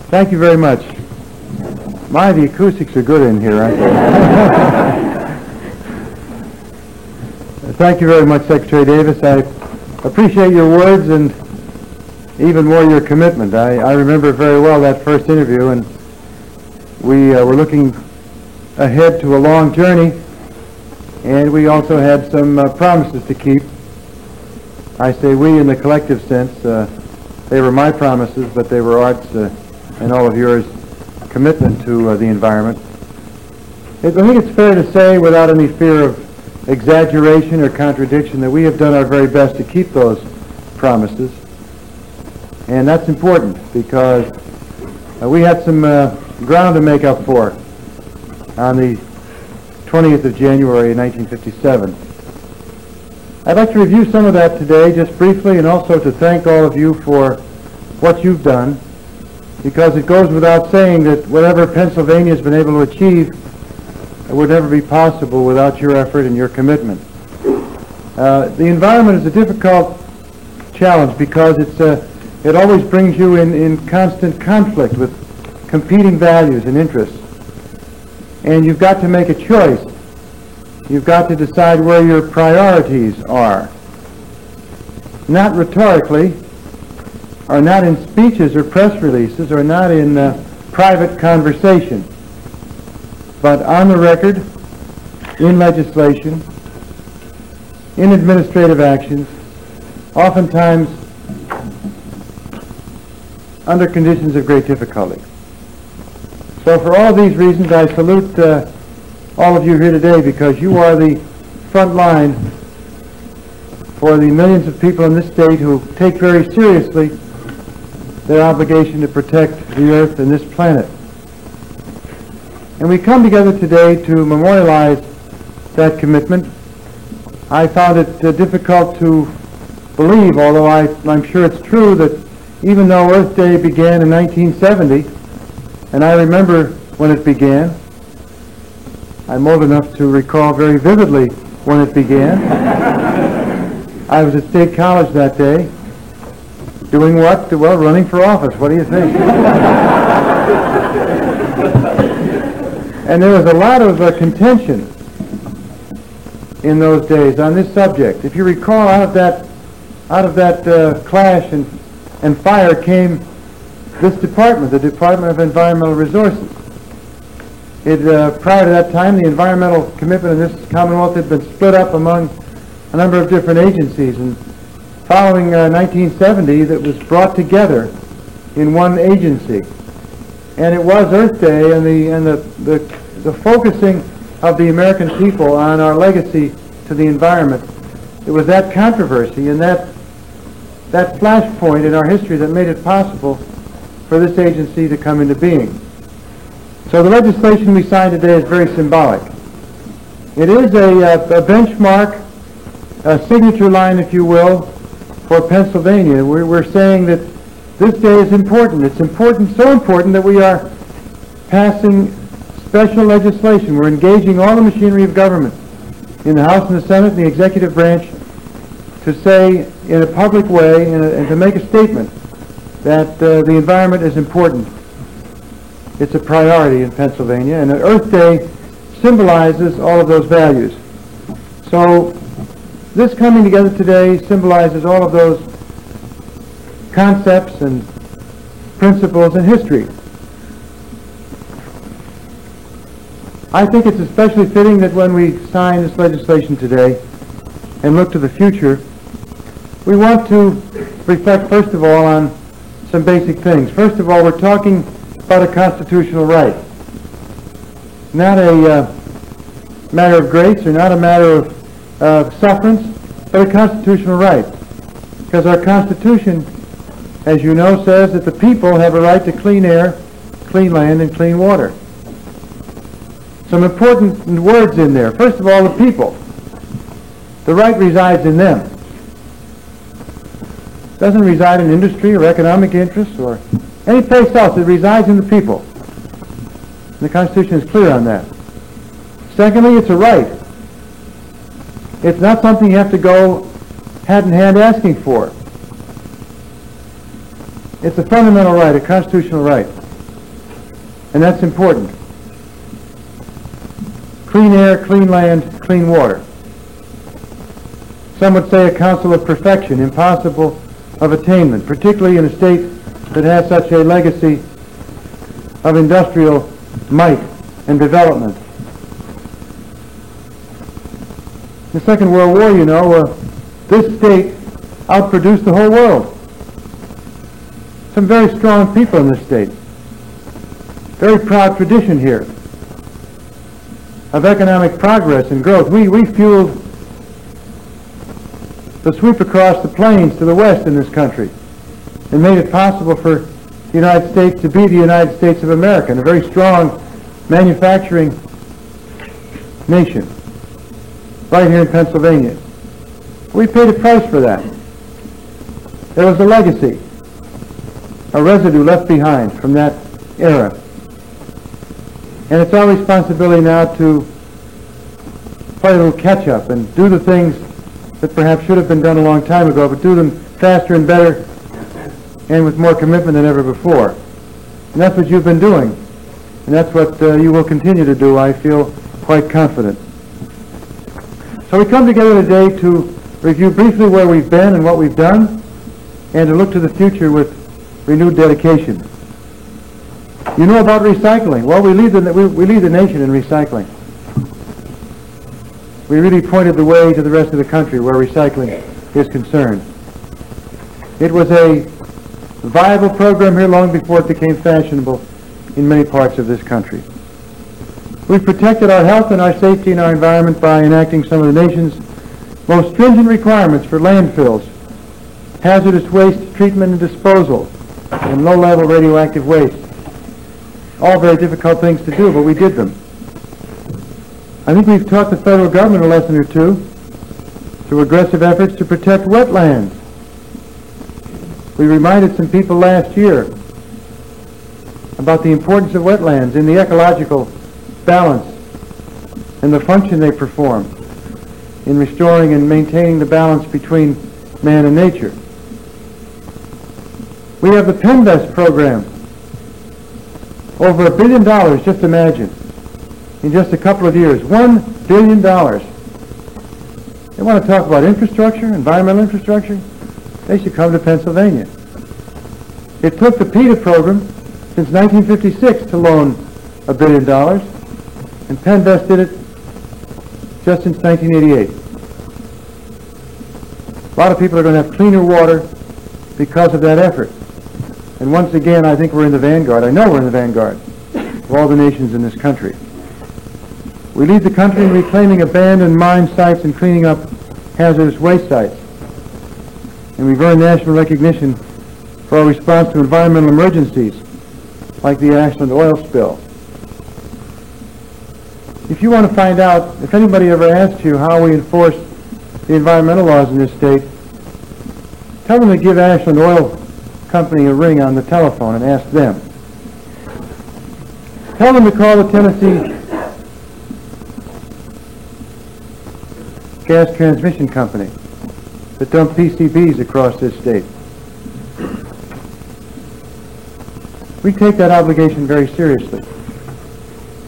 Thank you very much. My, the acoustics are good in here, aren't they? Thank you very much, Secretary Davis. I appreciate your words and even more your commitment. I remember very well that first interview, and we were looking ahead to a long journey, and we also had some promises to keep. I say we in the collective sense. They were my promises, but they were Art's and all of yours commitment to the environment. I think it's fair to say, without any fear of exaggeration or contradiction, that we have done our very best to keep those promises. And that's important because we had some ground to make up for on the 20th of January 1957. I'd like to review some of that today just briefly, and also to thank all of you for what you've done, because it goes without saying that whatever Pennsylvania has been able to achieve would never be possible without your effort and your commitment. The environment is a difficult challenge because it always brings you in constant conflict with competing values and interests. And you've got to make a choice. You've got to decide where your priorities are. Not rhetorically, or not in speeches or press releases, or not in private conversation, but on the record, in legislation, in administrative actions, oftentimes under conditions of great difficulty. So for all these reasons, I salute all of you here today, because you are the front line for the millions of people in this state who take very seriously their obligation to protect the earth and this planet. And we come together today to memorialize that commitment. I found it difficult to believe, although I'm sure it's true, that even though Earth Day began in 1970, and I remember when it began, I'm old enough to recall very vividly when it began. I was at State College that day. Doing what? Well, running for office. What do you think? And there was a lot of contention in those days on this subject. If you recall, out of that clash and fire came this department, the Department of Environmental Resources. Prior to that time, the environmental commitment in this Commonwealth had been split up among a number of different agencies, and following 1970, that was brought together in one agency. And it was Earth Day and the focusing of the American people on our legacy to the environment. It was that controversy and that flashpoint in our history that made it possible for this agency to come into being. So the legislation we signed today is very symbolic. It is a benchmark, a signature line, if you will, for Pennsylvania. We're saying that this day is important. It's important, so important that we are passing special legislation. We're engaging all the machinery of government in the House and the Senate and the executive branch to say in a public way and to make a statement that the environment is important. It's a priority in Pennsylvania, and Earth Day symbolizes all of those values. So this coming together today symbolizes all of those concepts and principles in history. I think it's especially fitting that when we sign this legislation today and look to the future, we want to reflect first of all on some basic things. First of all, we're talking about a constitutional right. Not a matter of grace or not a matter of sufferance, but a constitutional right. Because our Constitution, as you know, says that the people have a right to clean air, clean land, and clean water. Some important words in there. First of all, the people. The right resides in them. It doesn't reside in industry or economic interests or any place else. It resides in the people. And the Constitution is clear on that. Secondly, it's a right. It's not something you have to go hand in hand asking for. It's a fundamental right, a constitutional right. and that's important. Clean air, clean land, clean water. Some would say a council of perfection, impossible of attainment, particularly in a state that has such a legacy of industrial might and development. In the Second World War, you know, this state outproduced the whole world. Some very strong people in this state. Very proud tradition here of economic progress and growth. We fueled the sweep across the plains to the west in this country and made it possible for the United States to be the United States of America, and a very strong manufacturing nation right here in Pennsylvania. We paid a price for that. There was a legacy, a residue left behind from that era. And it's our responsibility now to play a little catch-up and do the things that perhaps should have been done a long time ago, but do them faster and better and with more commitment than ever before. And that's what you've been doing. And that's what you will continue to do, I feel quite confident. So we come together today to review briefly where we've been and what we've done, and to look to the future with renewed dedication. You know about recycling. Well, we lead the nation in recycling. We really pointed the way to the rest of the country where recycling is concerned. It was a viable program here long before it became fashionable in many parts of this country. We've protected our health and our safety and our environment by enacting some of the nation's most stringent requirements for landfills, hazardous waste treatment and disposal, and low-level radioactive waste. All very difficult things to do, but we did them. I think we've taught the federal government a lesson or two through aggressive efforts to protect wetlands. We reminded some people last year about the importance of wetlands in the ecological balance and the function they perform in restoring and maintaining the balance between man and nature. We have the PennVest program. Over $1 billion, just imagine, in just a couple of years. $1 billion. They want to talk about infrastructure, environmental infrastructure? They should come to Pennsylvania. It took the PETA program since 1956 to loan $1 billion, and PennVest did it just since 1988. A lot of people are going to have cleaner water because of that effort. And once again, I think we're in the vanguard. I know we're in the vanguard of all the nations in this country. We lead the country in reclaiming abandoned mine sites and cleaning up hazardous waste sites. And we've earned national recognition for our response to environmental emergencies, like the Ashland oil spill. If you want to find out, if anybody ever asks you how we enforce the environmental laws in this state, tell them to give Ashland Oil Company a ring on the telephone and ask them. Tell them to call the Tennessee Gas Transmission Company that dump PCBs across this state. We take that obligation very seriously.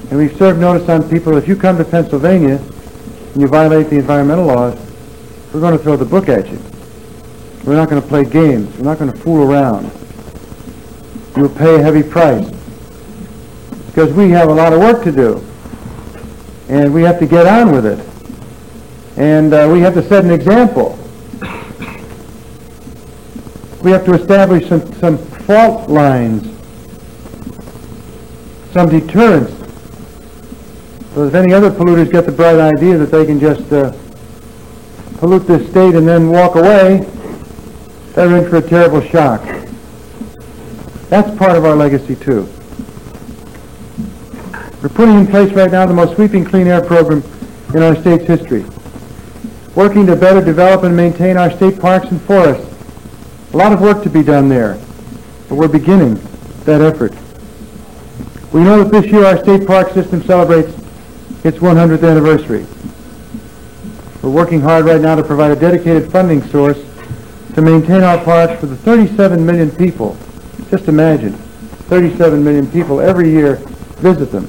And we've served notice on people, if you come to Pennsylvania and you violate the environmental laws, we're going to throw the book at you. We're not going to play games. We're not going to fool around. You'll pay a heavy price. Because we have a lot of work to do. And we have to get on with it. And we have to set an example. We have to establish some fault lines, some deterrence. So if any other polluters get the bright idea that they can just pollute this state and then walk away, they're in for a terrible shock. That's part of our legacy too. We're putting in place right now the most sweeping clean air program in our state's history, working to better develop and maintain our state parks and forests. A lot of work to be done there, but we're beginning that effort. We know that this year our state park system celebrates its 100th anniversary. We're working hard right now to provide a dedicated funding source to maintain our parks for the 37 million people. Just imagine, 37 million people every year visit them.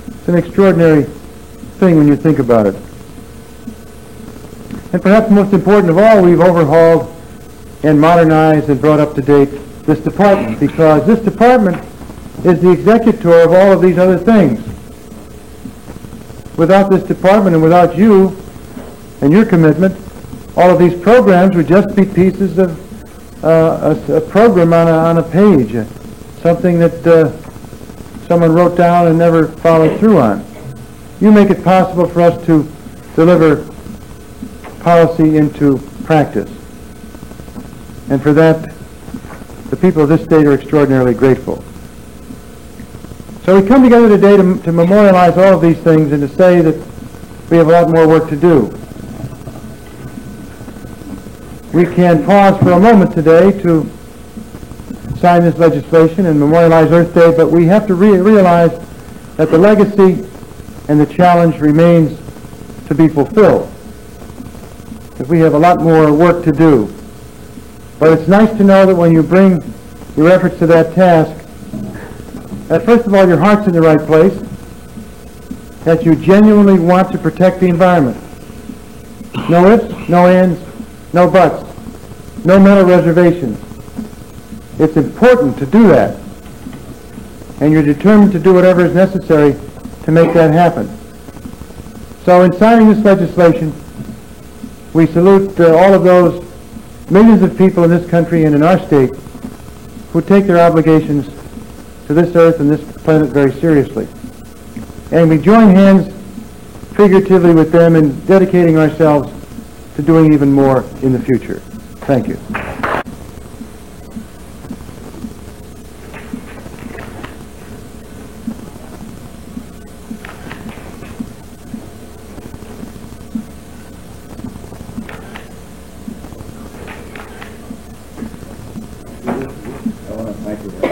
It's an extraordinary thing when you think about it. And perhaps most important of all, we've overhauled and modernized and brought up to date this department, because this department is the executor of all of these other things. Without this department and without you and your commitment, all of these programs would just be pieces of a program on a page, something that someone wrote down and never followed through on. You make it possible for us to deliver policy into practice. And for that, the people of this state are extraordinarily grateful. So we come together today to memorialize all of these things and to say that we have a lot more work to do. We can pause for a moment today to sign this legislation and memorialize Earth Day, but we have to realize that the legacy and the challenge remains to be fulfilled. That we have a lot more work to do. But it's nice to know that when you bring your efforts to that task, that first of all your heart's in the right place, that you genuinely want to protect the environment. No ifs, no ands, no buts, no mental reservations. It's important to do that, and you're determined to do whatever is necessary to make that happen. So in signing this legislation, we salute all of those millions of people in this country and in our state who take their obligations to this earth and this planet very seriously. And we join hands figuratively with them in dedicating ourselves to doing even more in the future. Thank you. I want to thank you.